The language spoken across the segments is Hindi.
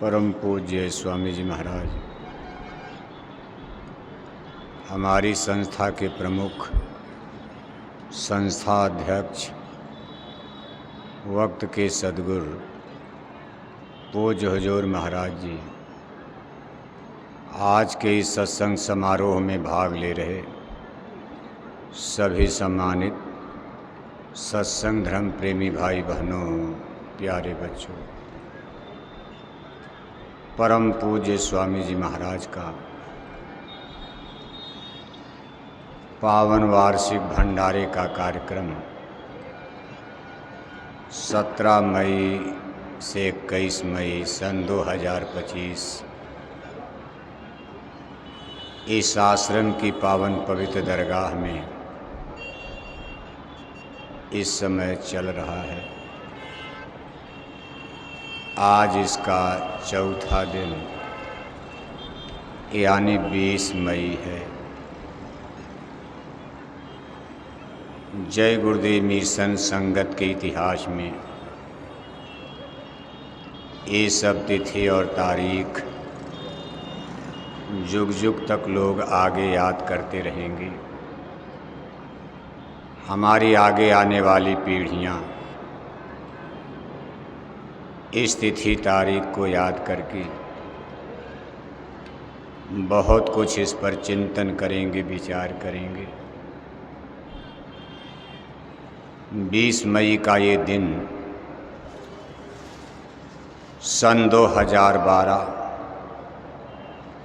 परम पूज्य स्वामी जी महाराज, हमारी संस्था के प्रमुख संस्था अध्यक्ष, वक्त के सद्गुरु पूज्य हुजूर महाराज जी आज के इस सत्संग समारोह में भाग ले रहे सभी सम्मानित सत्संग धर्म प्रेमी भाई बहनों, प्यारे बच्चों, परम पूज्य स्वामी जी महाराज का पावन वार्षिक भंडारे का कार्यक्रम 17 मई से 21 मई सन 2025 इस आश्रम की पावन पवित्र दरगाह में इस समय चल रहा है। आज इसका चौथा दिन यानी 20 मई है। जय गुरुदेव मिशन संगत के इतिहास में ये सब तिथि और तारीख जुग जुग तक लोग आगे याद करते रहेंगे। हमारी आगे आने वाली पीढ़ियाँ इस तिथि तारीख को याद करके बहुत कुछ इस पर चिंतन करेंगे, विचार करेंगे। 20 मई का ये दिन सन 2012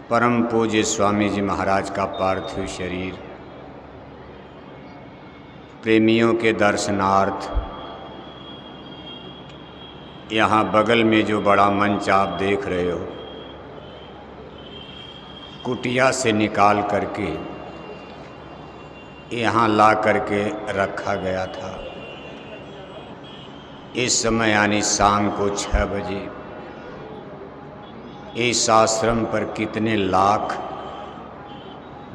परम पूज्य स्वामी जी महाराज का पार्थिव शरीर प्रेमियों के दर्शनार्थ यहाँ बगल में जो बड़ा मंच आप देख रहे हो, कुटिया से निकाल करके यहाँ ला करके रखा गया था। इस समय यानी शाम को 6 बजे इस आश्रम पर कितने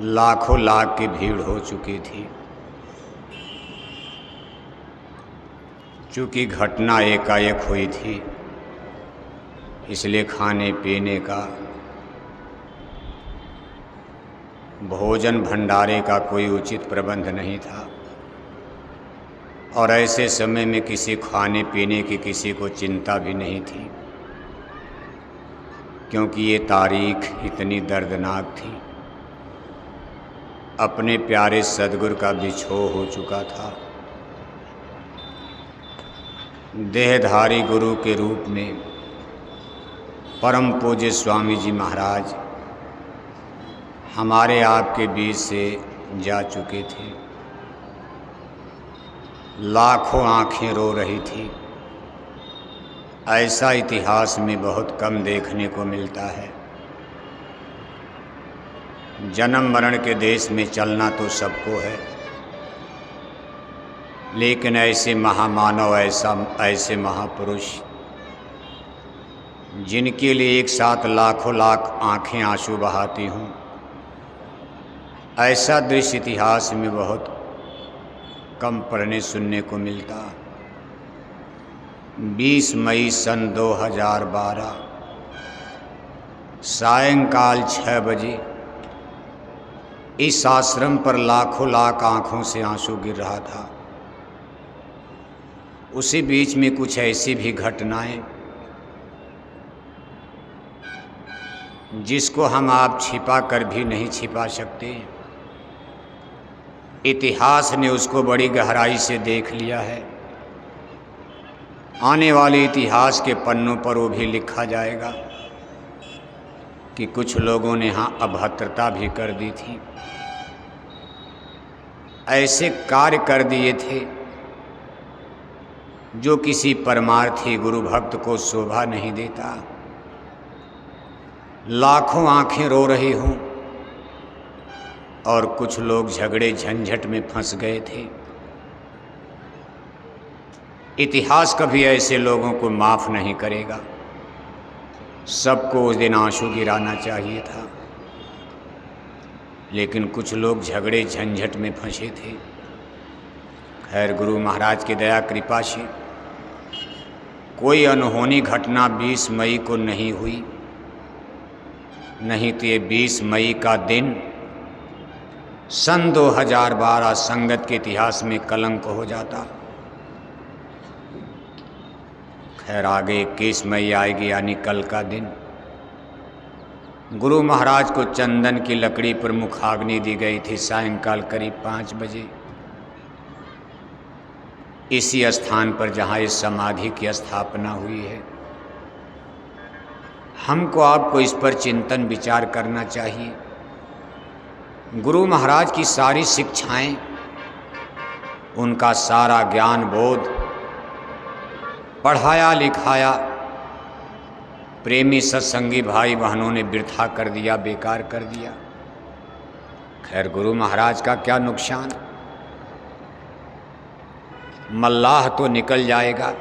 लाखों लाख की भीड़ हो चुकी थी। चूँकि घटना एकाएक हुई थी, इसलिए खाने पीने का, भोजन भंडारे का कोई उचित प्रबंध नहीं था और ऐसे समय में किसी खाने पीने की किसी को चिंता भी नहीं थी, क्योंकि ये तारीख इतनी दर्दनाक थी। अपने प्यारे सद्गुरु का बिछोह हो चुका था। देहधारी गुरु के रूप में परम पूज्य स्वामी जी महाराज हमारे आपके बीच से जा चुके थे। लाखों आँखें रो रही थी। ऐसा इतिहास में बहुत कम देखने को मिलता है। जन्म मरण के देश में चलना तो सबको है, लेकिन ऐसे महामानव, ऐसे महापुरुष जिनके लिए एक साथ लाखों लाख आँखें आंसू बहाती हूँ, ऐसा दृश्य इतिहास में बहुत कम पढ़ने सुनने को मिलता। 20 मई सन 2012 सायंकाल 6 बजे इस आश्रम पर लाखों लाख आँखों से आंसू गिर रहा था। उसी बीच में कुछ ऐसी भी घटनाएं जिसको हम आप छिपा कर भी नहीं छिपा सकते। इतिहास ने उसको बड़ी गहराई से देख लिया है। आने वाले इतिहास के पन्नों पर वो भी लिखा जाएगा कि कुछ लोगों ने यहाँ अभद्रता भी कर दी थी, ऐसे कार्य कर दिए थे जो किसी परमार्थी गुरु भक्त को शोभा नहीं देता। लाखों आंखें रो रही हों और कुछ लोग झगड़े झंझट में फंस गए थे। इतिहास कभी ऐसे लोगों को माफ़ नहीं करेगा। सबको उस दिन आंसू गिराना चाहिए था, लेकिन कुछ लोग झगड़े झंझट में फंसे थे। खैर, गुरु महाराज की दया कृपा से कोई अनहोनी घटना 20 मई को नहीं हुई, नहीं तो ये 20 मई का दिन सन 2012 संगत के इतिहास में कलंक हो जाता। खैर आगे 21 मई आएगी, यानी कल का दिन। गुरु महाराज को चंदन की लकड़ी पर मुखाग्नि दी गई थी सायंकाल करीब 5 बजे, इसी स्थान पर जहाँ इस समाधि की स्थापना हुई है। हमको आपको इस पर चिंतन विचार करना चाहिए। गुरु महाराज की सारी शिक्षाएं, उनका सारा ज्ञान बोध पढ़ाया लिखाया प्रेमी सत्संगी भाई बहनों ने वृथा कर दिया, बेकार कर दिया। खैर गुरु महाराज का क्या नुकसान, मल्लाह तो निकल जाएगा,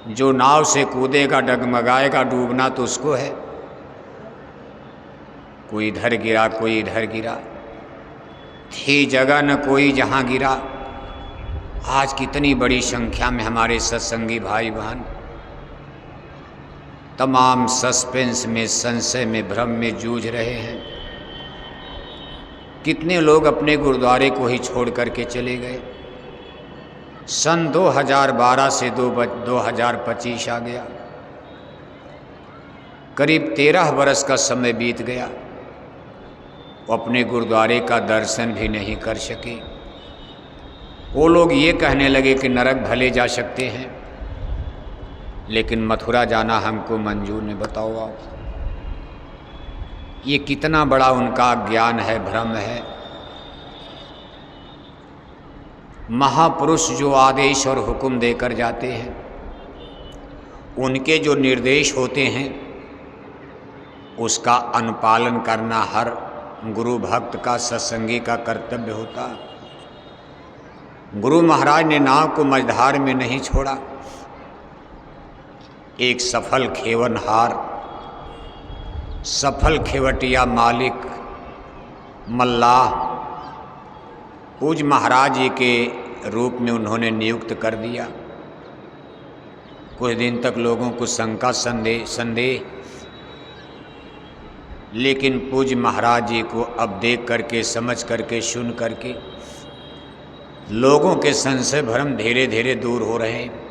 जो नाव से कूदेगा डगमगाएगा, डूबना तो उसको है। कोई इधर गिरा कोई इधर गिरा, थी जगह न कोई जहाँ गिरा। आज कितनी बड़ी संख्या में हमारे सत्संगी भाई बहन तमाम सस्पेंस में, संशय में, भ्रम में जूझ रहे हैं। कितने लोग अपने गुरुद्वारे को ही छोड़ करके चले गए। सन 2012 से 2025 आ गया, करीब 13 बरस का समय बीत गया, वो अपने गुरुद्वारे का दर्शन भी नहीं कर सके। वो लोग ये कहने लगे कि नरक भले जा सकते हैं, लेकिन मथुरा जाना हमको मंजूर नहीं। बताओ आप, ये कितना बड़ा उनका ज्ञान है, भ्रम है। महापुरुष जो आदेश और हुक्म देकर जाते हैं, उनके जो निर्देश होते हैं, उसका अनुपालन करना हर गुरु भक्त का, सत्संगी का कर्तव्य होता। गुरु महाराज ने नाव को मझधार में नहीं छोड़ा। एक सफल खेवनहार, सफल खेवटिया मालिक, मल्लाह पूज महाराज जी के रूप में उन्होंने नियुक्त कर दिया। कुछ दिन तक लोगों को शंका संदेह, लेकिन पूज महाराज जी को अब देख करके, समझ करके, सुन करके लोगों के संशय भ्रम धीरे धीरे दूर हो रहे हैं।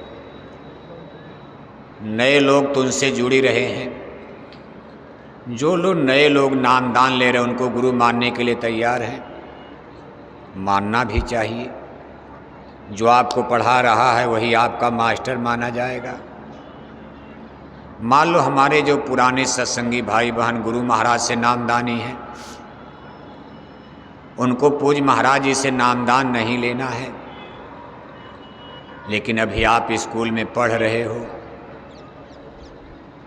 नए लोग तो उनसे जुड़ी रहे हैं। जो लोग नए लोग नामदान ले रहे हैं, उनको गुरु मानने के लिए तैयार हैं। मानना भी चाहिए। जो आपको पढ़ा रहा है वही आपका मास्टर माना जाएगा। मान लो हमारे जो पुराने सत्संगी भाई बहन गुरु महाराज से नामदानी हैं, उनको पूज महाराज जी से नामदान नहीं लेना है, लेकिन अभी आप स्कूल में पढ़ रहे हो,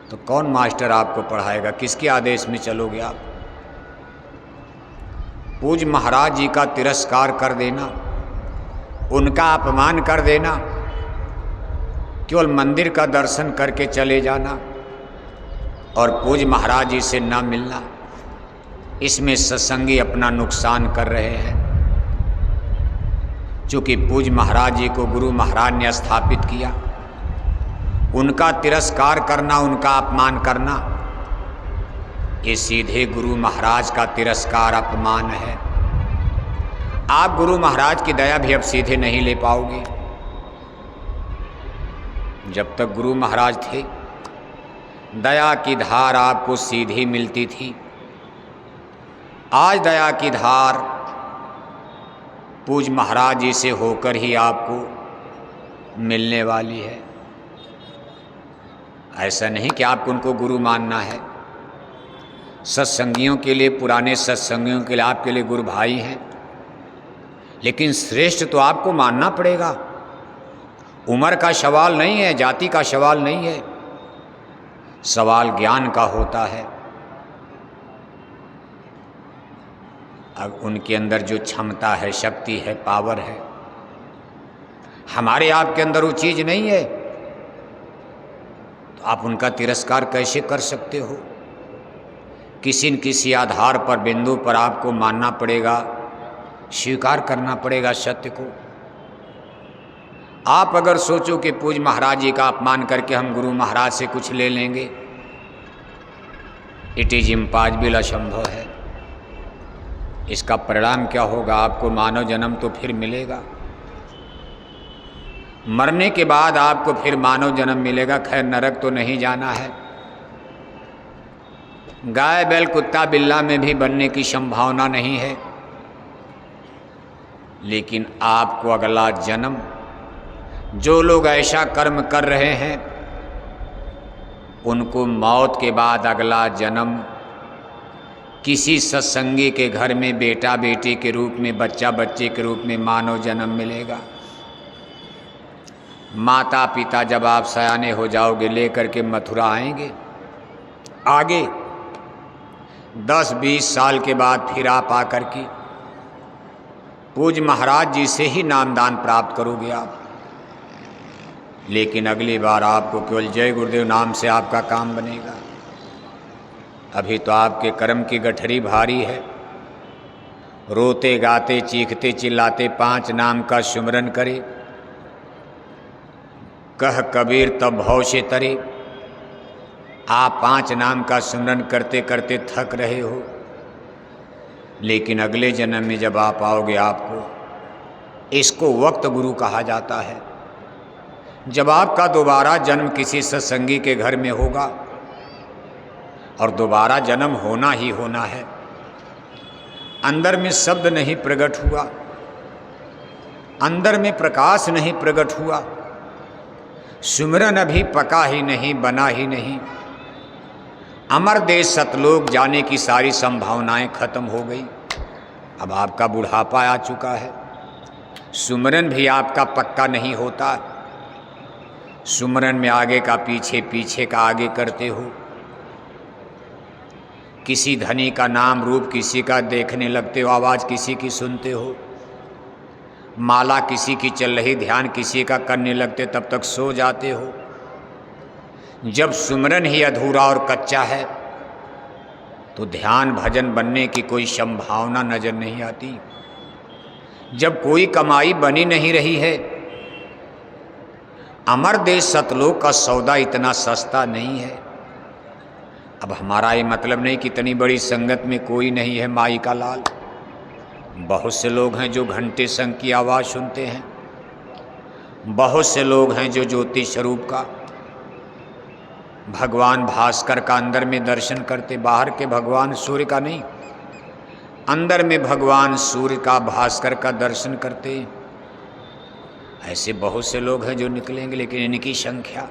तो कौन मास्टर आपको पढ़ाएगा? किसके आदेश में चलोगे आप? पूज महाराज जी का तिरस्कार कर देना, उनका अपमान कर देना, केवल मंदिर का दर्शन करके चले जाना और पूज महाराज जी से न मिलना, इसमें सत्संगी अपना नुकसान कर रहे हैं। चूँकि पूज महाराज जी को गुरु महाराज ने स्थापित किया, उनका तिरस्कार करना, उनका अपमान करना, ये सीधे गुरु महाराज का तिरस्कार, अपमान है। आप गुरु महाराज की दया भी अब सीधे नहीं ले पाओगे। जब तक गुरु महाराज थे, दया की धार आपको सीधी मिलती थी। आज दया की धार पूज महाराज जी से होकर ही आपको मिलने वाली है। ऐसा नहीं कि आपको उनको गुरु मानना है। सत्संगियों के लिए, पुराने सत्संगियों के लिए आपके लिए गुरु भाई हैं, लेकिन श्रेष्ठ तो आपको मानना पड़ेगा। उम्र का सवाल नहीं है, जाति का सवाल नहीं है, सवाल ज्ञान का होता है। अब उनके अंदर जो क्षमता है, शक्ति है, पावर है, हमारे आपके अंदर वो चीज़ नहीं है, तो आप उनका तिरस्कार कैसे कर सकते हो? किसी न किसी आधार पर, बिंदु पर आपको मानना पड़ेगा, स्वीकार करना पड़ेगा सत्य को। आप अगर सोचो कि पूज्य महाराज जी का अपमान करके हम गुरु महाराज से कुछ ले लेंगे, इट इज इम्पॉसिबल, असंभव है। इसका परिणाम क्या होगा? आपको मानव जन्म तो फिर मिलेगा, मरने के बाद आपको फिर मानव जन्म मिलेगा। खैर नरक तो नहीं जाना है, गाय बैल कुत्ता बिल्ला में भी बनने की संभावना नहीं है, लेकिन आपको अगला जन्म, जो लोग ऐसा कर्म कर रहे हैं उनको मौत के बाद अगला जन्म किसी सत्संगी के घर में बेटा बेटी के रूप में, बच्चा बच्चे के रूप में मानव जन्म मिलेगा। माता पिता जब आप सयाने हो जाओगे लेकर के मथुरा आएंगे, आगे 10-20 साल के बाद फिर आप आकर के पूज्य महाराज जी से ही नामदान प्राप्त करोगे आप। लेकिन अगली बार आपको केवल जय गुरुदेव नाम से आपका काम बनेगा। अभी तो आपके कर्म की गठरी भारी है। रोते गाते चीखते चिल्लाते 5 नाम का सुमिरन करे, कह कबीर तब भव से तरे। आप 5 नाम का सुमिरन करते करते थक रहे हो, लेकिन अगले जन्म में जब आप आओगे, आपको इसको वक्त गुरु कहा जाता है। जब आपका दोबारा जन्म किसी सत्संगी के घर में होगा, और दोबारा जन्म होना ही होना है, अंदर में शब्द नहीं प्रकट हुआ, अंदर में प्रकाश नहीं प्रकट हुआ, सुमिरन अभी पका ही नहीं, बना ही नहीं, अमर देश सतलोक जाने की सारी संभावनाएं खत्म हो गई। अब आपका बुढ़ापा आ चुका है, सुमिरन भी आपका पक्का नहीं होता। सुमिरन में आगे का पीछे, पीछे का आगे करते हो। किसी धनी का नाम रूप किसी का देखने लगते हो, आवाज़ किसी की सुनते हो, माला किसी की चल रही, ध्यान किसी का करने लगते, तब तक सो जाते हो। जब सुमिरन ही अधूरा और कच्चा है तो ध्यान भजन बनने की कोई संभावना नजर नहीं आती। जब कोई कमाई बनी नहीं रही है, अमर देश सतलोक का सौदा इतना सस्ता नहीं है। अब हमारा ये मतलब नहीं कि इतनी बड़ी संगत में कोई नहीं है माई का लाल। बहुत से लोग हैं जो घंटे संग की आवाज़ सुनते हैं, बहुत से लोग हैं जो ज्योति स्वरूप का, भगवान भास्कर का अंदर में दर्शन करते, बाहर के भगवान सूर्य का नहीं, अंदर में भगवान सूर्य का, भास्कर का दर्शन करते। ऐसे बहुत से लोग हैं जो निकलेंगे, लेकिन इनकी संख्या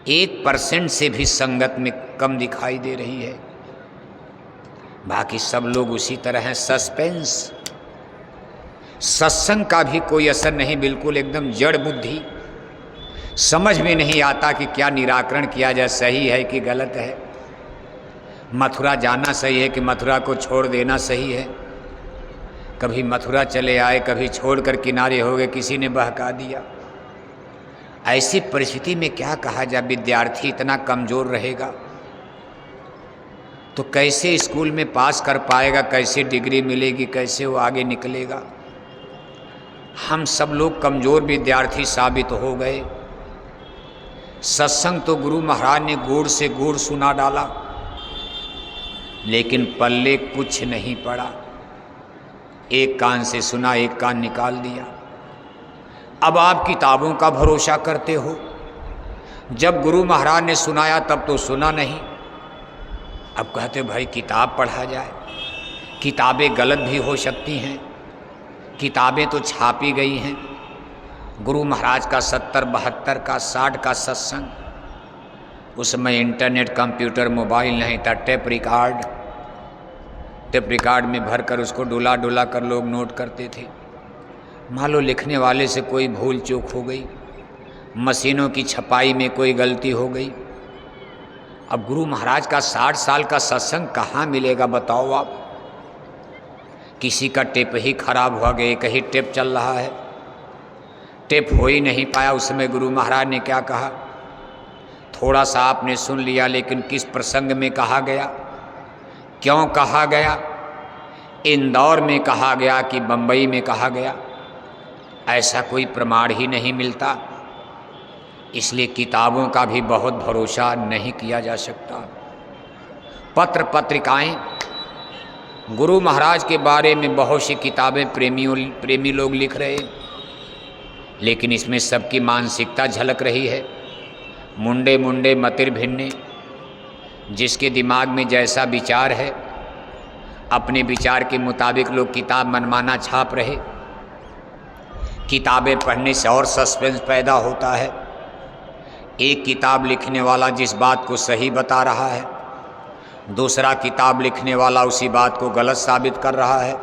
1% से भी संगत में कम दिखाई दे रही है। बाकी सब लोग उसी तरह हैं, सस्पेंस। सत्संग का भी कोई असर नहीं, बिल्कुल एकदम जड़ बुद्धि, समझ में नहीं आता कि क्या निराकरण किया जाए, सही है कि गलत है, मथुरा जाना सही है कि मथुरा को छोड़ देना सही है। कभी मथुरा चले आए, कभी छोड़कर किनारे हो गए, किसी ने बहका दिया। ऐसी परिस्थिति में क्या कहा जाए? विद्यार्थी इतना कमज़ोर रहेगा तो कैसे स्कूल में पास कर पाएगा, कैसे डिग्री मिलेगी, कैसे वो आगे निकलेगा? हम सब लोग कमज़ोर विद्यार्थी साबित हो गए। सत्संग तो गुरु महाराज ने गुड़ से गुड़ सुना डाला, लेकिन पल्ले कुछ नहीं पड़ा। एक कान से सुना, एक कान निकाल दिया। अब आप किताबों का भरोसा करते हो। जब गुरु महाराज ने सुनाया तब तो सुना नहीं, अब कहते भाई किताब पढ़ा जाए। किताबें गलत भी हो सकती हैं, किताबें तो छापी गई हैं। गुरु महाराज का 70, 72 का 60 का सत्संग, उस समय इंटरनेट, कंप्यूटर, मोबाइल नहीं था। टेप रिकॉर्ड में भरकर उसको डुला डुला कर लोग नोट करते थे। मान लो लिखने वाले से कोई भूल चूक हो गई, मशीनों की छपाई में कोई गलती हो गई। अब गुरु महाराज का 60 साल का सत्संग कहाँ मिलेगा बताओ आप? किसी का टेप ही खराब हुआ गया, एक ही टेप चल रहा है, टेप हो ही नहीं पाया। उस समय गुरु महाराज ने क्या कहा? थोड़ा सा आपने सुन लिया, लेकिन किस प्रसंग में कहा गया, क्यों कहा गया, इंदौर में कहा गया कि बम्बई में कहा गया, ऐसा कोई प्रमाण ही नहीं मिलता, इसलिए किताबों का भी बहुत भरोसा नहीं किया जा सकता। पत्र पत्रिकाएं, गुरु महाराज के बारे में बहुत सी किताबें प्रेमी लोग लिख रहे, लेकिन इसमें सबकी मानसिकता झलक रही है। मुंडे मुंडे मतिर भिन्ने, जिसके दिमाग में जैसा विचार है अपने विचार के मुताबिक लोग किताब मनमाना छाप रहे। किताबें पढ़ने से और सस्पेंस पैदा होता है। एक किताब लिखने वाला जिस बात को सही बता रहा है, दूसरा किताब लिखने वाला उसी बात को गलत साबित कर रहा है।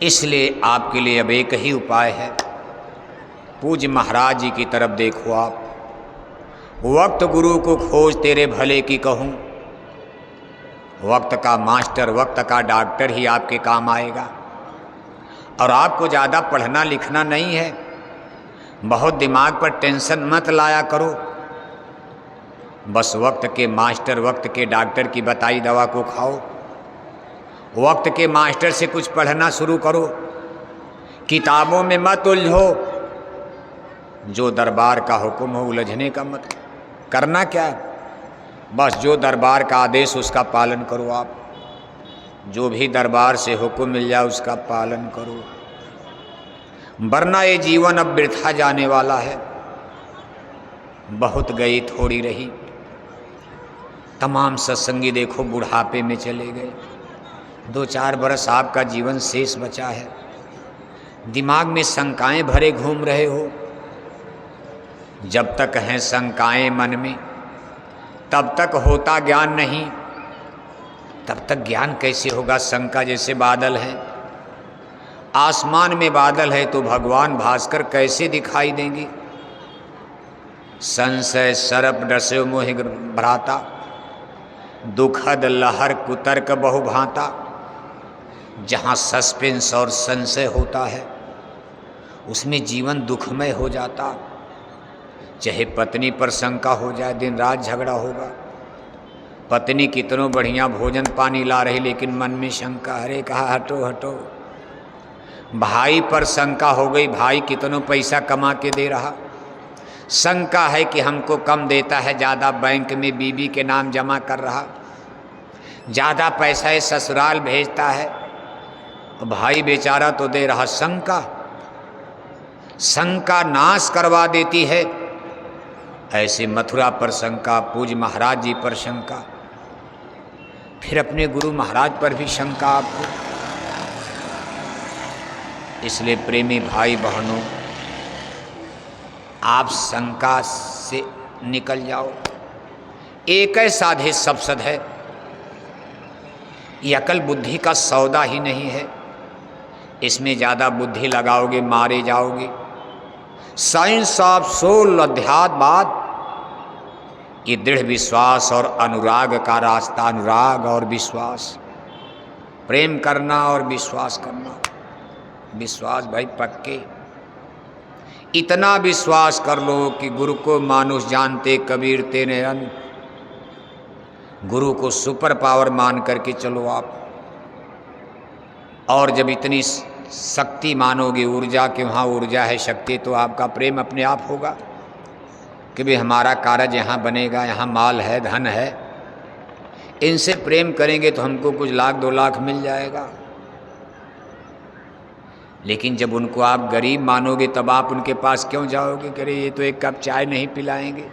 इसलिए आपके लिए अब एक ही उपाय है, पूज्य महाराज जी की तरफ देखो आप। वक्त गुरु को खोज तेरे भले की कहूँ, वक्त का मास्टर, वक्त का डॉक्टर ही आपके काम आएगा। और आपको ज़्यादा पढ़ना लिखना नहीं है, बहुत दिमाग पर टेंशन मत लाया करो, बस वक्त के मास्टर, वक्त के डॉक्टर की बताई दवा को खाओ। वक्त के मास्टर से कुछ पढ़ना शुरू करो, किताबों में मत उलझो। जो दरबार का हुक्म हो उलझने का मत। करना क्या है, बस जो दरबार का आदेश उसका पालन करो। आप जो भी दरबार से हुक्म मिल जाए उसका पालन करो, वरना ये जीवन अब वृथा जाने वाला है। बहुत गई थोड़ी रही। तमाम सत्संगी देखो बुढ़ापे में चले गए। 2-4 बरस आपका जीवन शेष बचा है। दिमाग में शंकाएं भरे घूम रहे हो। जब तक हैं शंकाएं मन में तब तक होता ज्ञान नहीं। तब तक ज्ञान कैसे होगा? शंका जैसे बादल है, आसमान में बादल है तो भगवान भास्कर कैसे दिखाई देंगे? संशय सरप डसे मोहि भ्राता, दुखद लहर कुतर्क बहु भांता। जहाँ सस्पेंस और संशय होता है उसमें जीवन दुखमय हो जाता। चाहे पत्नी पर शंका हो जाए, दिन रात झगड़ा होगा। पत्नी कितनों बढ़िया भोजन पानी ला रही, लेकिन मन में शंका, अरे कहा हटो हटो। भाई पर शंका हो गई, भाई कितनों पैसा कमा के दे रहा, शंका है कि हमको कम देता है, ज़्यादा बैंक में बीबी के नाम जमा कर रहा, ज़्यादा पैसा है ससुराल भेजता है, भाई बेचारा तो दे रहा। शंका, शंका नाश करवा देती है। ऐसे मथुरा पर शंका, पूज्य महाराज जी पर शंका, फिर अपने गुरु महाराज पर भी शंका आपको। इसलिए प्रेमी भाई बहनों, आप शंका से निकल जाओ। एक साधे सब सद है। ये अकल बुद्धि का सौदा ही नहीं है। इसमें ज़्यादा बुद्धि लगाओगे मारे जाओगे। साइंस ऑफ सोल, अध्यात्मवाद, ये दृढ़ विश्वास और अनुराग का रास्ता। अनुराग और विश्वास, प्रेम करना और विश्वास करना। विश्वास भाई पक्के, इतना विश्वास कर लो कि गुरु को मानुष जानते कबीर तेरे अन। गुरु को सुपर पावर मान करके चलो आप। और जब इतनी शक्ति मानोगे, ऊर्जा के वहाँ ऊर्जा है, शक्ति, तो आपका प्रेम अपने आप होगा कि भाई हमारा कारज यहाँ बनेगा, यहाँ माल है, धन है, इनसे प्रेम करेंगे तो हमको कुछ लाख 2 लाख मिल जाएगा। लेकिन जब उनको आप गरीब मानोगे तब आप उनके पास क्यों जाओगे? कि अरे ये तो एक कप चाय नहीं पिलाएंगे।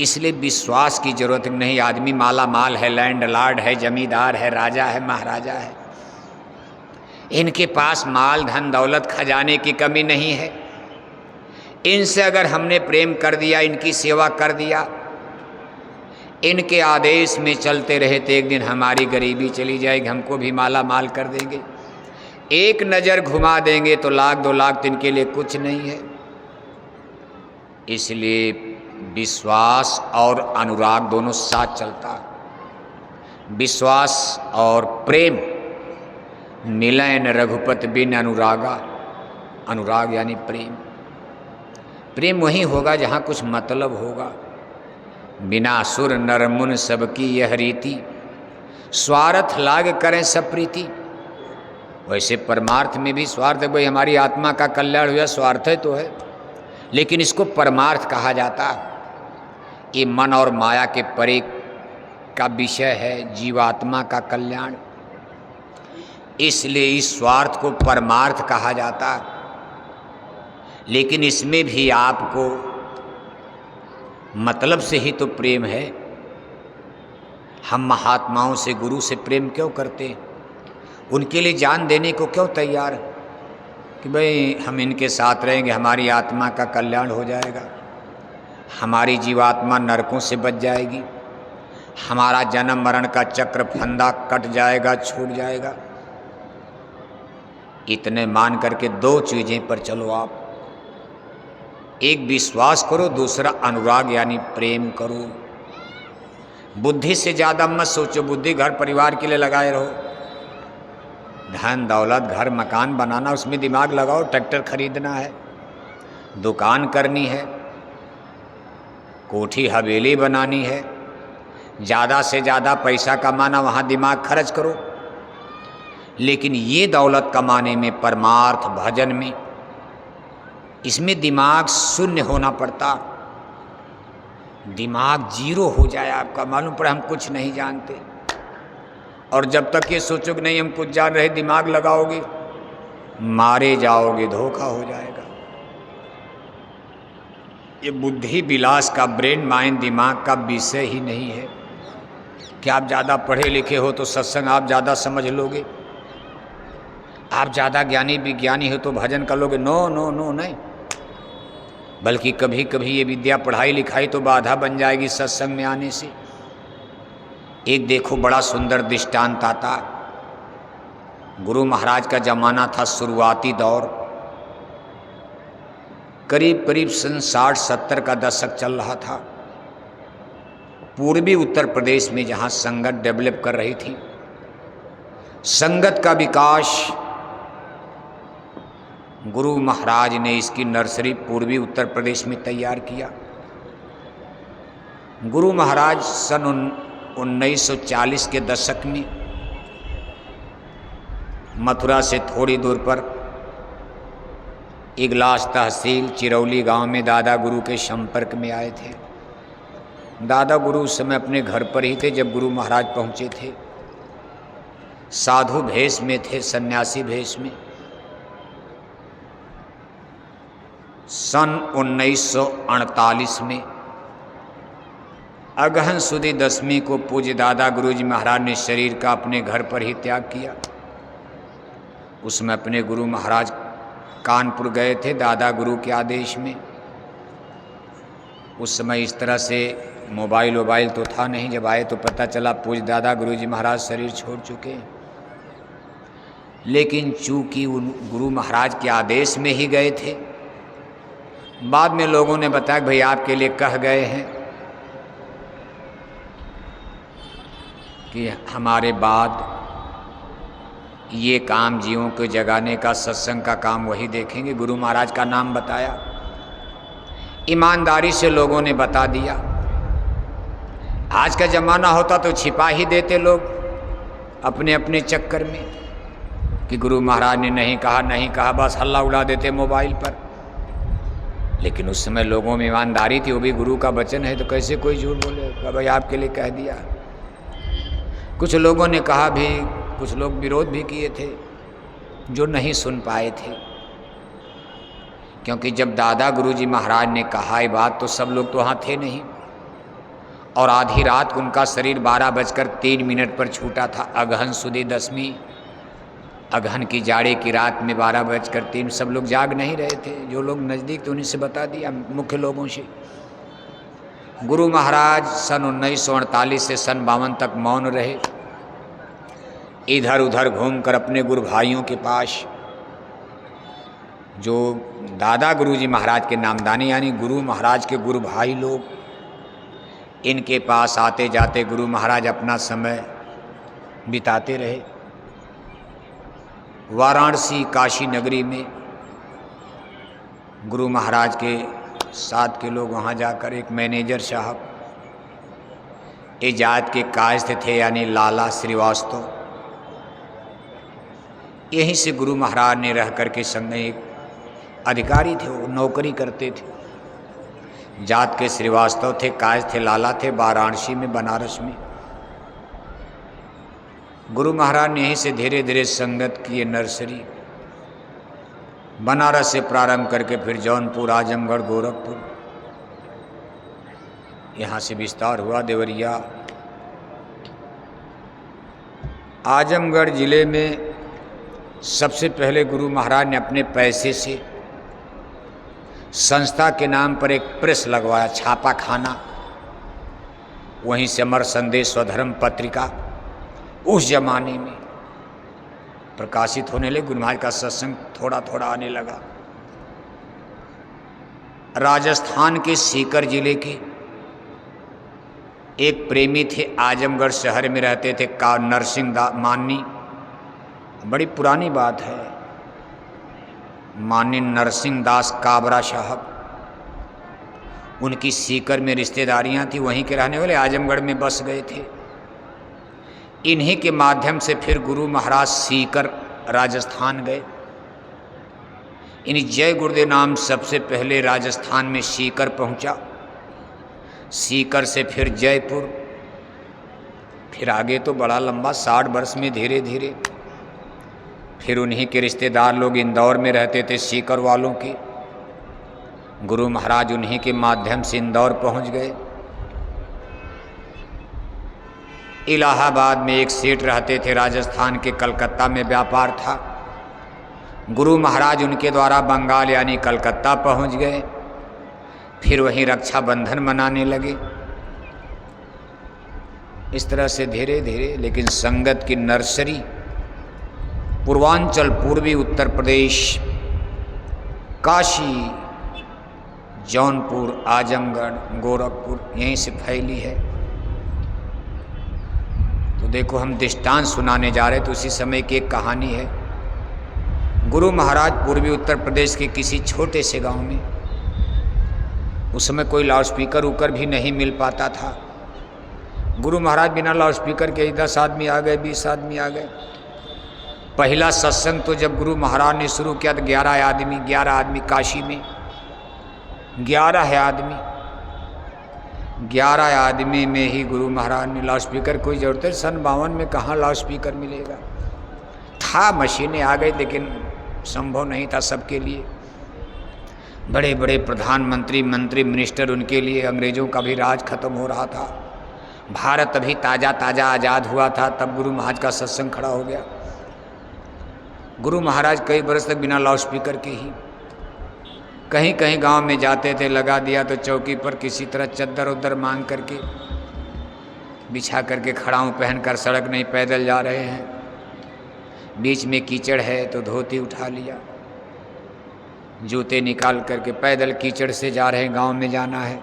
इसलिए विश्वास की जरूरत नहीं। आदमी माला माल है, लैंड लॉर्ड है, जमींदार है, राजा है, महाराजा है, इनके पास माल धन दौलत खजाने की कमी नहीं है। इनसे अगर हमने प्रेम कर दिया, इनकी सेवा कर दिया, इनके आदेश में चलते रहे तो एक दिन हमारी गरीबी चली जाएगी, हमको भी माला माल कर देंगे। एक नज़र घुमा देंगे तो लाख 2 लाख तो इनके लिए कुछ नहीं है। इसलिए विश्वास और अनुराग दोनों साथ चलता। विश्वास और प्रेम, मिलन रघुपति बिन अनुरागा। अनुराग यानी प्रेम। प्रेम वही होगा जहाँ कुछ मतलब होगा। बिना सुर नर मुन सबकी यह रीति, स्वार्थ लाग करें सब प्रीति। वैसे परमार्थ में भी स्वार्थ है, भाई हमारी आत्मा का कल्याण हुआ, स्वार्थ है तो है, लेकिन इसको परमार्थ कहा जाता। ये मन और माया के परे का विषय है, जीवात्मा का कल्याण, इसलिए इस स्वार्थ को परमार्थ कहा जाता। लेकिन इसमें भी आपको मतलब से ही तो प्रेम है। हम महात्माओं से, गुरु से प्रेम क्यों करते? उनके लिए जान देने को क्यों तैयार कि भाई हम इनके साथ रहेंगे, हमारी आत्मा का कल्याण हो जाएगा, हमारी जीवात्मा नरकों से बच जाएगी, हमारा जन्म मरण का चक्र फंदा कट जाएगा, छूट जाएगा। इतने मान करके दो चीज़ें पर चलो आप, एक विश्वास करो, दूसरा अनुराग यानी प्रेम करो। बुद्धि से ज़्यादा मत सोचो, बुद्धि घर परिवार के लिए लगाए रहो, धन दौलत घर मकान बनाना उसमें दिमाग लगाओ, ट्रैक्टर खरीदना है, दुकान करनी है, कोठी हवेली बनानी है, ज़्यादा से ज़्यादा पैसा कमाना, वहाँ दिमाग खर्च करो। लेकिन ये दौलत कमाने में, परमार्थ भजन में, इसमें दिमाग शून्य होना पड़ता, दिमाग जीरो हो जाए आपका, मालूम पड़े हम कुछ नहीं जानते। और जब तक ये सोचो कि नहीं हम कुछ जान रहे, दिमाग लगाओगे, मारे जाओगे, धोखा हो जाएगा। ये बुद्धि विलास का, ब्रेन माइंड, दिमाग का विषय ही नहीं है कि आप ज़्यादा पढ़े लिखे हो तो सत्संग आप ज़्यादा समझ लोगे, आप ज़्यादा ज्ञानी विज्ञानी हो तो भजन कर लोगे। नो नो नो, नहीं। बल्कि कभी कभी ये विद्या, पढ़ाई लिखाई तो बाधा बन जाएगी सत्संग में आने से। एक देखो बड़ा सुंदर दृष्टांत आता, गुरु महाराज का जमाना था, शुरुआती दौर, करीब करीब सन 60-70 का दशक चल रहा था। पूर्वी उत्तर प्रदेश में जहाँ संगत डेवलप कर रही थी, संगत का विकास, गुरु महाराज ने इसकी नर्सरी पूर्वी उत्तर प्रदेश में तैयार किया। गुरु महाराज सन 1940 के दशक में मथुरा से थोड़ी दूर पर इगलास तहसील चिरौली गांव में दादा गुरु के संपर्क में आए थे। दादा गुरु उस समय अपने घर पर ही थे जब गुरु महाराज पहुंचे थे। साधु भेष में थे, सन्यासी भेष में। सन 1948 में अगहन सुदी 10वीं को पूज्य दादा गुरुजी महाराज ने शरीर का अपने घर पर ही त्याग किया। उसमें अपने गुरु महाराज कानपुर गए थे दादा गुरु के आदेश में। उस समय इस तरह से मोबाइल वोबाइल तो था नहीं, जब आए तो पता चला पूज्य दादा गुरुजी महाराज शरीर छोड़ चुके हैं। लेकिन चूंकि उन गुरु महाराज के आदेश में ही गए थे, बाद में लोगों ने बताया भाई आपके लिए कह गए हैं कि हमारे बाद ये काम जीवों को जगाने का, सत्संग का काम वही देखेंगे। गुरु महाराज का नाम बताया, ईमानदारी से लोगों ने बता दिया। आज का ज़माना होता तो छिपा ही देते लोग अपने अपने चक्कर में कि गुरु महाराज ने नहीं कहा, नहीं कहा, बस हल्ला उड़ा देते मोबाइल पर। लेकिन उस समय लोगों में ईमानदारी थी, वो भी गुरु का वचन है तो कैसे कोई झूठ बोले, भाई आपके लिए कह दिया। कुछ लोगों ने कहा भी, कुछ लोग विरोध भी किए थे जो नहीं सुन पाए थे, क्योंकि जब दादा गुरुजी महाराज ने कहा ये बात तो सब लोग तो वहाँ थे नहीं। और आधी रात को उनका शरीर 12:03 पर छूटा था। अगहन सुदी 10वीं, अगहन की जाड़े की रात में 12:03, सब लोग जाग नहीं रहे थे। जो लोग नज़दीक थे उन्हीं से बता दिया, मुख्य लोगों से। गुरु महाराज सन 1948 से सन 52 तक मौन रहे, इधर उधर घूमकर अपने गुरु भाइयों के पास, जो दादा गुरुजी महाराज के नामदानी यानी गुरु महाराज के गुरु भाई लोग, इनके पास आते जाते गुरु महाराज अपना समय बिताते रहे। वाराणसी काशी नगरी में गुरु महाराज के साथ के लोग वहाँ जाकर, एक मैनेजर साहब इजात के कायस्थ थे यानी लाला श्रीवास्तव, यहीं से गुरु महाराज ने रह करके संग एक अधिकारी थे, वो नौकरी करते थे। जात के श्रीवास्तव थे, काज थे, लाला थे, वाराणसी में, बनारस में। गुरु महाराज ने यहीं से धीरे धीरे संगत की नर्सरी बनारस से प्रारंभ करके फिर जौनपुर, आजमगढ़, गोरखपुर, यहाँ से विस्तार हुआ देवरिया। आजमगढ़ जिले में सबसे पहले गुरु महाराज ने अपने पैसे से संस्था के नाम पर एक प्रेस लगवाया, छापा खाना। वहीं से अमर संदेश स्वधर्म पत्रिका उस जमाने में प्रकाशित होने लगे। गुरु महाराज का सत्संग थोड़ा थोड़ा आने लगा। राजस्थान के सीकर जिले के एक प्रेमी थे, आजमगढ़ शहर में रहते थे, का नरसिंह मानी। बड़ी पुरानी बात है, मानी नरसिंह दास काबरा साहब। उनकी सीकर में रिश्तेदारियां थी, वहीं के रहने वाले, आजमगढ़ में बस गए थे। इन्हीं के माध्यम से फिर गुरु महाराज सीकर राजस्थान गए। इन्हीं जय गुरुदेव नाम सबसे पहले राजस्थान में सीकर पहुंचा। सीकर से फिर जयपुर, फिर आगे तो बड़ा लंबा 60 वर्ष में धीरे धीरे फिर उन्हीं के रिश्तेदार लोग इंदौर में रहते थे, सीकर वालों के। गुरु महाराज उन्हीं के माध्यम से इंदौर पहुंच गए। इलाहाबाद में एक सेठ रहते थे, राजस्थान के कलकत्ता में व्यापार था। गुरु महाराज उनके द्वारा बंगाल यानी कलकत्ता पहुंच गए। फिर वहीं रक्षाबंधन मनाने लगे। इस तरह से धीरे धीरे, लेकिन संगत की नर्सरी पूर्वांचल, पूर्वी उत्तर प्रदेश, काशी, जौनपुर, आजमगढ़, गोरखपुर, यहीं से फैली है। तो देखो, हम दृष्टांत सुनाने जा रहे, तो उसी समय की एक कहानी है। गुरु महाराज पूर्वी उत्तर प्रदेश के किसी छोटे से गांव में, उस समय कोई लाउडस्पीकर उकर भी नहीं मिल पाता था। गुरु महाराज बिना लाउडस्पीकर के 10 आदमी आ गए, 20 आदमी आ गए। पहला सत्संग तो जब गुरु महाराज ने शुरू किया तो 11 आदमी काशी में, 11 आदमी में ही गुरु महाराज ने लाउडस्पीकर, कोई जरूरत है, सन 52 में कहाँ लाउडस्पीकर मिलेगा। था, मशीनें आ गई, लेकिन संभव नहीं था सबके लिए। बड़े बड़े प्रधानमंत्री, मंत्री, मिनिस्टर, उनके लिए अंग्रेजों का भी राज खत्म हो रहा था। भारत अभी ताज़ा ताज़ा आज़ाद हुआ था, तब गुरु महाराज का सत्संग खड़ा हो गया। गुरु महाराज कई बरस तक बिना लाउडस्पीकर के ही कहीं कहीं गांव में जाते थे, लगा दिया तो चौकी पर किसी तरह चद्दर उद्दर मांग करके बिछा करके, खड़ाऊँ पहनकर, सड़क नहीं पैदल जा रहे हैं, बीच में कीचड़ है तो धोती उठा लिया, जूते निकाल करके पैदल कीचड़ से जा रहे हैं, गांव में जाना है।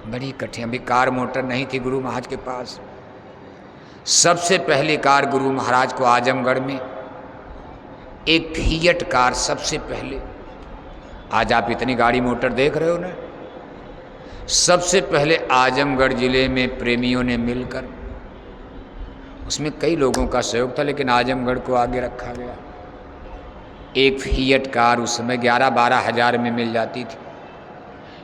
बड़ी कठिन, अभी कार मोटर नहीं थी गुरु महाराज के पास। सबसे पहली कार गुरु महाराज को आजमगढ़ में एक फिएट कार, सबसे पहले, आज आप इतनी गाड़ी मोटर देख रहे हो ना, सबसे पहले आजमगढ़ जिले में प्रेमियों ने मिलकर, उसमें कई लोगों का सहयोग था, लेकिन आजमगढ़ को आगे रखा गया। एक फिएट कार उस समय 11-12 हज़ार में मिल जाती थी,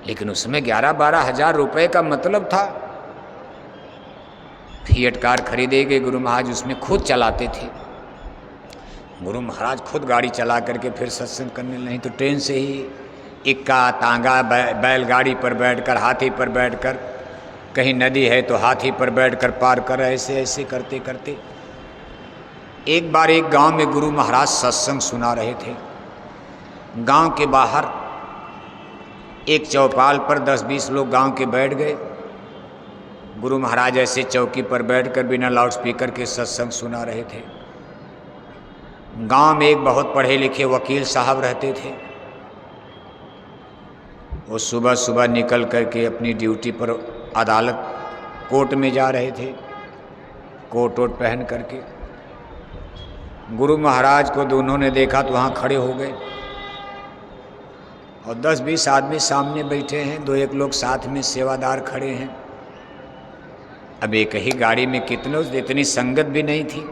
लेकिन उसमें 11-12 हज़ार रुपये का मतलब था। फिएट कार खरीदे गए, गुरु महाराज उसमें खुद चलाते थे। गुरु महाराज खुद गाड़ी चला करके फिर सत्संग करने, नहीं तो ट्रेन से ही इक्का तांगा, बैलगाड़ी पर बैठकर, हाथी पर बैठकर, कहीं नदी है तो हाथी पर बैठकर पार कर, ऐसे ऐसे करते करते। एक बार एक गांव में गुरु महाराज सत्संग सुना रहे थे। गांव के बाहर एक चौपाल पर 10-20 लोग गांव के बैठ गए। गुरु महाराज ऐसे चौकी पर बैठकर बिना लाउडस्पीकर के सत्संग सुना रहे थे। गांव में एक बहुत पढ़े लिखे वकील साहब रहते थे। वो सुबह सुबह निकल करके अपनी ड्यूटी पर अदालत, कोर्ट में जा रहे थे, कोट वोट पहन करके। गुरु महाराज को दोनों ने देखा तो वहाँ खड़े हो गए, और 10-20 आदमी सामने बैठे हैं, 2-1 लोग साथ में सेवादार खड़े हैं। अब एक ही गाड़ी में कितने, इतनी संगत भी नहीं थी।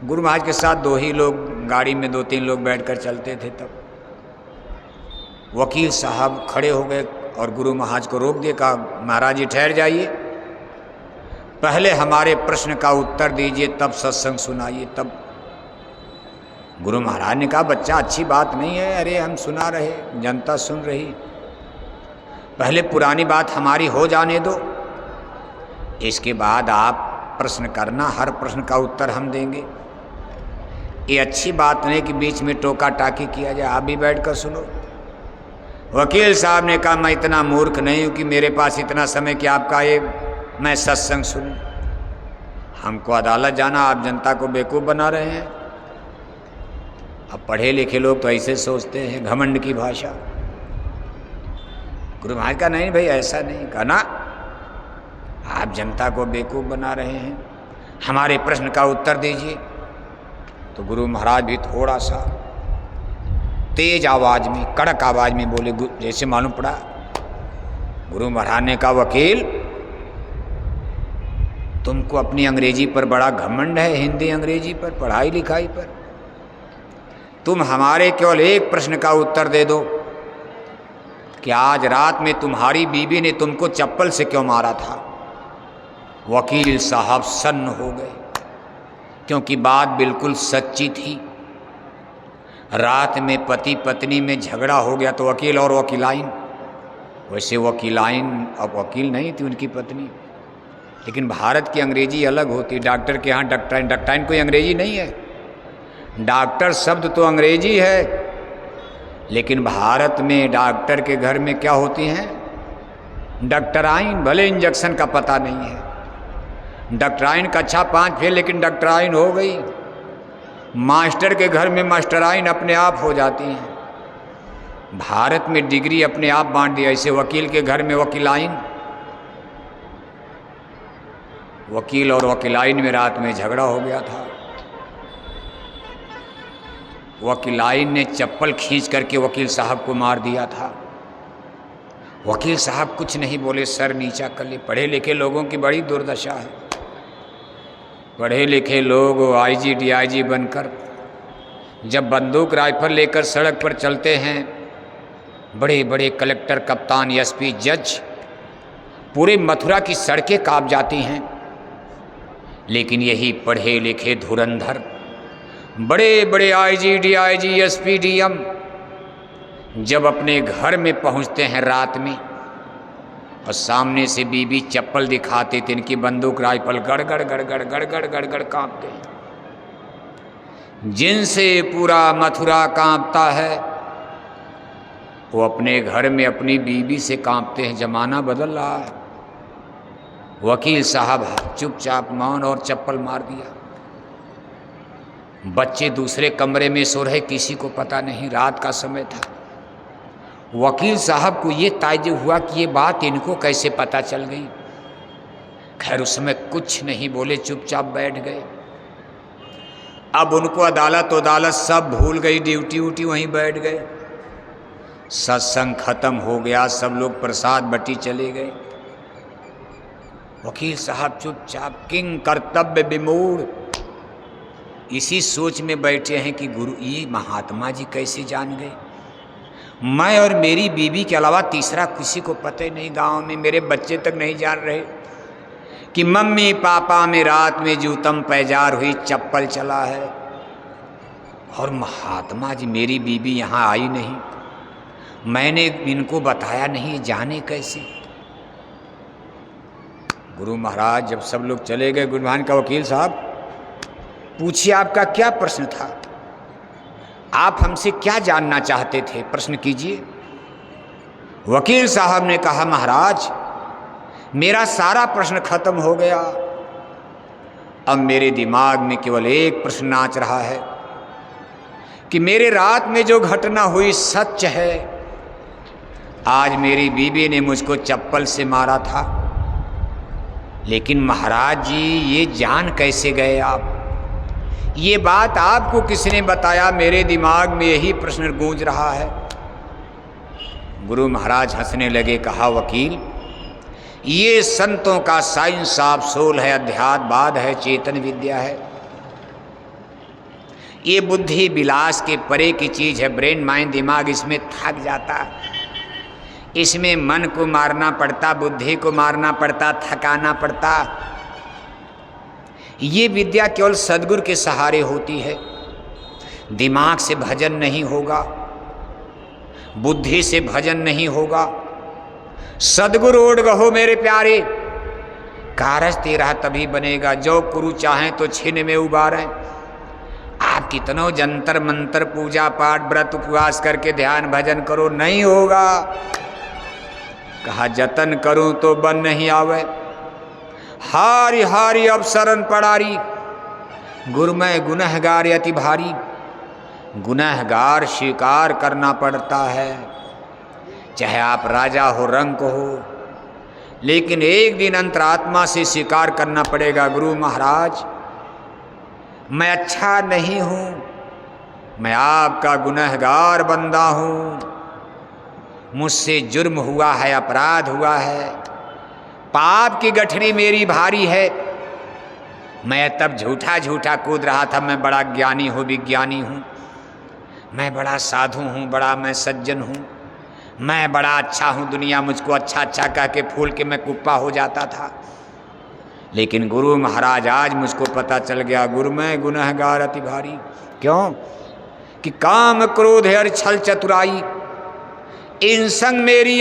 गुरु महाराज के साथ 2 ही लोग गाड़ी में 2-3 लोग बैठकर चलते थे तब। वकील साहब खड़े हो गए और गुरु महाराज को रोक दिया, कहा महाराज जी ठहर जाइए, पहले हमारे प्रश्न का उत्तर दीजिए तब सत्संग सुनाइए। तब गुरु महाराज ने कहा बच्चा अच्छी बात नहीं है, अरे हम सुना रहे, जनता सुन रही, पहले पुरानी बात हमारी हो जाने दो, इसके बाद आप प्रश्न करना, हर प्रश्न का उत्तर हम देंगे। ये अच्छी बात नहीं कि बीच में टोका टाकी किया जाए, आप भी बैठ कर सुनो। वकील साहब ने कहा मैं इतना मूर्ख नहीं हूँ कि मेरे पास इतना समय कि आपका ये मैं सत्संग सुनूं, हमको अदालत जाना, आप जनता को बेवकूफ़ बना रहे हैं। अब पढ़े लिखे लोग तो ऐसे सोचते हैं, घमंड की भाषा। गुरु महाराज का नहीं भाई ऐसा नहीं, कहा ना आप जनता को बेवकूफ़ बना रहे हैं, हमारे प्रश्न का उत्तर दीजिए। तो गुरु महाराज भी थोड़ा सा तेज आवाज़ में, कड़क आवाज़ में बोले, जैसे मालूम पड़ा। गुरु महाराज ने कहा वकील तुमको अपनी अंग्रेजी पर बड़ा घमंड है, हिंदी अंग्रेजी पर, पढ़ाई लिखाई पर। तुम हमारे केवल एक प्रश्न का उत्तर दे दो कि आज रात में तुम्हारी बीवी ने तुमको चप्पल से क्यों मारा था। वकील साहब सन्न हो गए, क्योंकि बात बिल्कुल सच्ची थी। रात में पति पत्नी में झगड़ा हो गया तो वकील और वकीलाइन, वैसे वकीलाइन अब वकील नहीं थी उनकी पत्नी, लेकिन भारत की अंग्रेजी अलग होती। डॉक्टर के यहाँ डॉक्टाइन, डॉक्टाइन कोई अंग्रेजी नहीं है, डॉक्टर शब्द तो अंग्रेजी है, लेकिन भारत में डॉक्टर के घर में क्या होती हैं, डॉक्टराइन। भले इंजेक्शन का पता नहीं है, डॉक्टराइन कक्षा 5 फेल, लेकिन डॉक्टराइन हो गई। मास्टर के घर में मास्टराइन अपने आप हो जाती हैं। भारत में डिग्री अपने आप बांट दी, ऐसे वकील के घर में वकीलाइन। वकील और वकीलाइन में रात में झगड़ा हो गया था। वकीलाइन ने चप्पल खींच करके वकील साहब को मार दिया था। वकील साहब कुछ नहीं बोले, सर नीचा कर ले। पढ़े लिखे लोगों की बड़ी दुर्दशा है। पढ़े लिखे लोग आईजी डीआईजी बनकर जब बंदूक राइफल लेकर सड़क पर चलते हैं, बड़े बड़े कलेक्टर, कप्तान, एसपी, जज, पूरे मथुरा की सड़कें कांप जाती हैं। लेकिन यही पढ़े लिखे धुरंधर, बड़े बड़े आईजी डीआईजी एसपी डीएम जब अपने घर में पहुंचते हैं रात में और सामने से बीबी चप्पल दिखाते थे, इनकी बंदूक राइफल गड़गड़ गड़गड़ गड़गड़ गड़गड़ कांपते हैं। जिनसे पूरा मथुरा कांपता है वो अपने घर में अपनी बीबी से कांपते हैं। जमाना बदल रहा है। वकील साहब चुपचाप मौन और चप्पल मार दिया। बच्चे दूसरे कमरे में सो रहे, किसी को पता नहीं, रात का समय था। वकील साहब को ये ताज्जुब हुआ कि ये बात इनको कैसे पता चल गई। खैर उसमें कुछ नहीं बोले, चुपचाप बैठ गए। अब उनको अदालत सब भूल गई, ड्यूटी व्यूटी वहीं बैठ गए। सत्संग खत्म हो गया, सब लोग प्रसाद बटी चले गए। वकील साहब चुपचाप किंग कर्तव्य विमूढ़ इसी सोच में बैठे हैं कि गुरु ये महात्मा जी कैसे जान गए। मैं और मेरी बीवी के अलावा तीसरा किसी को पता ही नहीं। गांव में मेरे बच्चे तक नहीं जान रहे कि मम्मी पापा में रात में जूतम पैजार हुई, चप्पल चला है। और महात्मा जी, मेरी बीवी यहाँ आई नहीं, मैंने इनको बताया नहीं, जाने कैसे। गुरु महाराज जब सब लोग चले गए, गुरु महाराज का वकील साहब पूछिए आपका क्या प्रश्न था, आप हमसे क्या जानना चाहते थे, प्रश्न कीजिए। वकील साहब ने कहा महाराज मेरा सारा प्रश्न खत्म हो गया, अब मेरे दिमाग में केवल एक प्रश्न नाच रहा है कि मेरे रात में जो घटना हुई सच है। आज मेरी बीवी ने मुझको चप्पल से मारा था, लेकिन महाराज जी ये जान कैसे गए आप, ये बात आपको किसने बताया, मेरे दिमाग में यही प्रश्न गूंज रहा है। गुरु महाराज हंसने लगे, कहा वकील ये संतों का साइंस ऑफ सोल है, अध्यात्मवाद है, चेतन विद्या है। ये बुद्धि विलास के परे की चीज़ है। ब्रेन माइंड दिमाग इसमें थक जाता, इसमें मन को मारना पड़ता, बुद्धि को मारना पड़ता, थकाना पड़ता। ये विद्या केवल सद्गुरु के सहारे होती है। दिमाग से भजन नहीं होगा, बुद्धि से भजन नहीं होगा। सद्गुरु ओढ़ गहो मेरे प्यारे, कारज तेरा तभी बनेगा। जो गुरु चाहें तो छिन में उबारें। आप कितनों जंतर मंतर पूजा पाठ व्रत उपवास करके ध्यान भजन करो, नहीं होगा। कहा जतन करूं तो बन नहीं आवे। हारी हारी अब शरण पड़ारी, गुरमय गुनहगार अति भारी। गुनहगार स्वीकार करना पड़ता है, चाहे आप राजा हो रंक हो, लेकिन एक दिन अंतरात्मा से स्वीकार करना पड़ेगा, गुरु महाराज मैं अच्छा नहीं हूँ, मैं आपका गुनहगार बंदा हूँ, मुझसे जुर्म हुआ है, अपराध हुआ है, पाप की गठरी मेरी भारी है। मैं तब झूठा झूठा कूद रहा था, मैं बड़ा ज्ञानी हूँ, विज्ञानी हूँ, मैं बड़ा साधु हूँ, बड़ा मैं सज्जन हूँ, मैं बड़ा अच्छा हूँ, दुनिया मुझको अच्छा अच्छा कह के फूल के मैं कुप्पा हो जाता था। लेकिन गुरु महाराज आज मुझको पता चल गया, गुरु मैं गुनहगार अति भारी। क्यों? कि काम क्रोध हर छल चतुराई, इन संग मेरी